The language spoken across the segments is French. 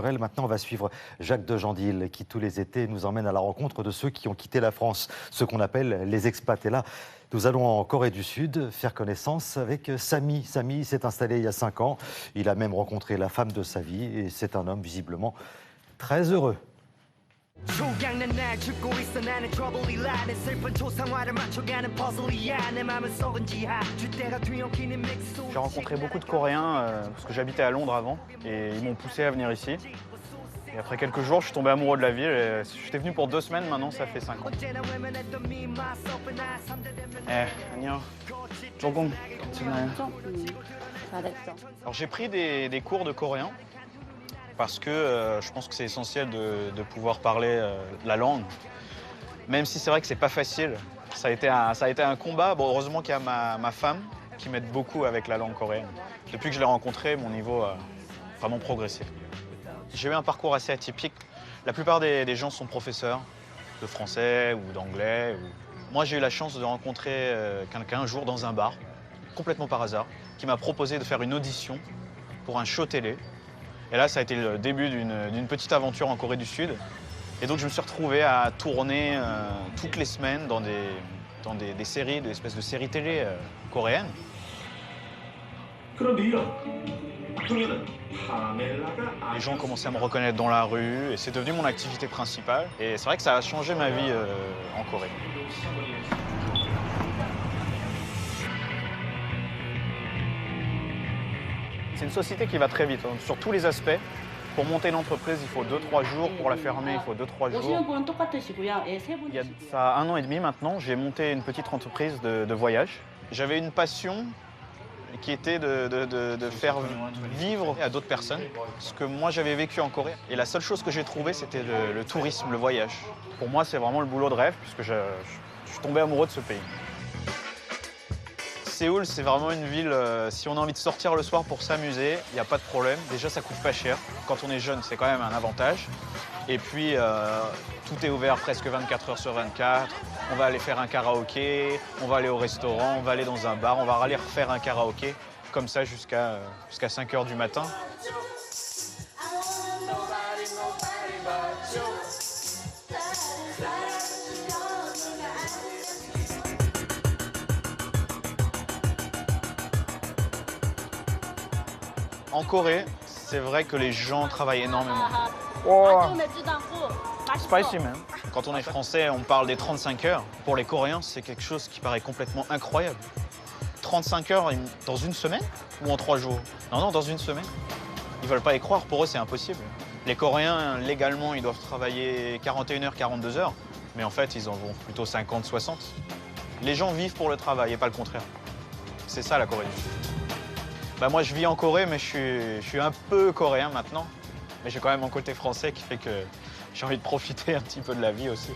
culturel. Maintenant, on va suivre Jacques de Jandil, qui tous les étés nous emmène à la rencontre de ceux qui ont quitté la France, ceux qu'on appelle les expats. Et là, nous allons en Corée du Sud faire connaissance avec Sami. Sami s'est installé il y a 5 ans. Il a même rencontré la femme de sa vie et c'est un homme visiblement très heureux. J'ai rencontré beaucoup de Coréens parce que j'habitais à Londres avant et ils m'ont poussé à venir ici. Et après quelques jours, je suis tombé amoureux de la ville. Et j'étais venu pour 2 semaines, maintenant ça fait 5 ans. 안녕. 조금 괜찮아요. Alors j'ai pris des cours de coréen parce que je pense que c'est essentiel de pouvoir parler la langue. Même si c'est vrai que c'est pas facile. Ça a été un combat. Bon, heureusement qu'il y a ma femme qui m'aide beaucoup avec la langue coréenne. Depuis que je l'ai rencontrée, mon niveau a vraiment progressé. J'ai eu un parcours assez atypique. La plupart des gens sont professeurs de français ou d'anglais. Moi, j'ai eu la chance de rencontrer quelqu'un un jour dans un bar, complètement par hasard, qui m'a proposé de faire une audition pour un show télé. Et là, ça a été le début d'une petite aventure en Corée du Sud. Et donc, je me suis retrouvé à tourner toutes les semaines dans des séries, des espèces de séries télé coréennes. Les gens commençaient à me reconnaître dans la rue et c'est devenu mon activité principale. Et c'est vrai que ça a changé ma vie en Corée. C'est une société qui va très vite, hein, sur tous les aspects. Pour monter une entreprise, il faut 2-3 jours. Pour la fermer, il faut 2-3 jours. Il y a ça 1 an et demi maintenant, j'ai monté une petite entreprise de voyage. J'avais une passion qui était de faire vivre à d'autres personnes ce que moi j'avais vécu en Corée. Et la seule chose que j'ai trouvée, c'était le tourisme, le voyage. Pour moi, c'est vraiment le boulot de rêve puisque je suis tombé amoureux de ce pays. Séoul, c'est vraiment une ville, si on a envie de sortir le soir pour s'amuser, il n'y a pas de problème. Déjà, ça coûte pas cher. Quand on est jeune, c'est quand même un avantage. Et puis, tout est ouvert presque 24 heures sur 24. On va aller faire un karaoké, on va aller au restaurant, on va aller dans un bar, on va aller refaire un karaoké, comme ça jusqu'à 5 heures du matin. En Corée, c'est vrai que les gens travaillent énormément. Oh. Spicy, man. Quand on est français, on parle des 35 heures. Pour les Coréens, c'est quelque chose qui paraît complètement incroyable. 35 heures dans une semaine ou en 3 jours? Non, dans une semaine. Ils veulent pas y croire, pour eux c'est impossible. Les Coréens, légalement, ils doivent travailler 41 heures, 42 heures. Mais en fait, ils en vont plutôt 50, 60. Les gens vivent pour le travail et pas le contraire. C'est ça la Corée du Sud. Bah, moi, je vis en Corée, mais je suis un peu coréen maintenant. Mais j'ai quand même mon côté français qui fait que j'ai envie de profiter un petit peu de la vie aussi.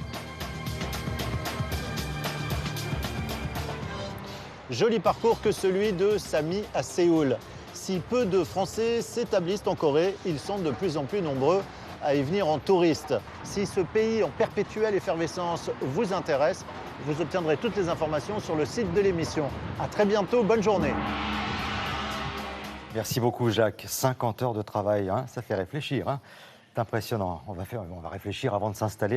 Joli parcours que celui de Sami à Séoul. Si peu de Français s'établissent en Corée, ils sont de plus en plus nombreux à y venir en touriste. Si ce pays en perpétuelle effervescence vous intéresse, vous obtiendrez toutes les informations sur le site de l'émission. À très bientôt, bonne journée. Merci beaucoup Jacques. 50 heures de travail, hein, ça fait réfléchir. Hein. C'est impressionnant. On va réfléchir avant de s'installer.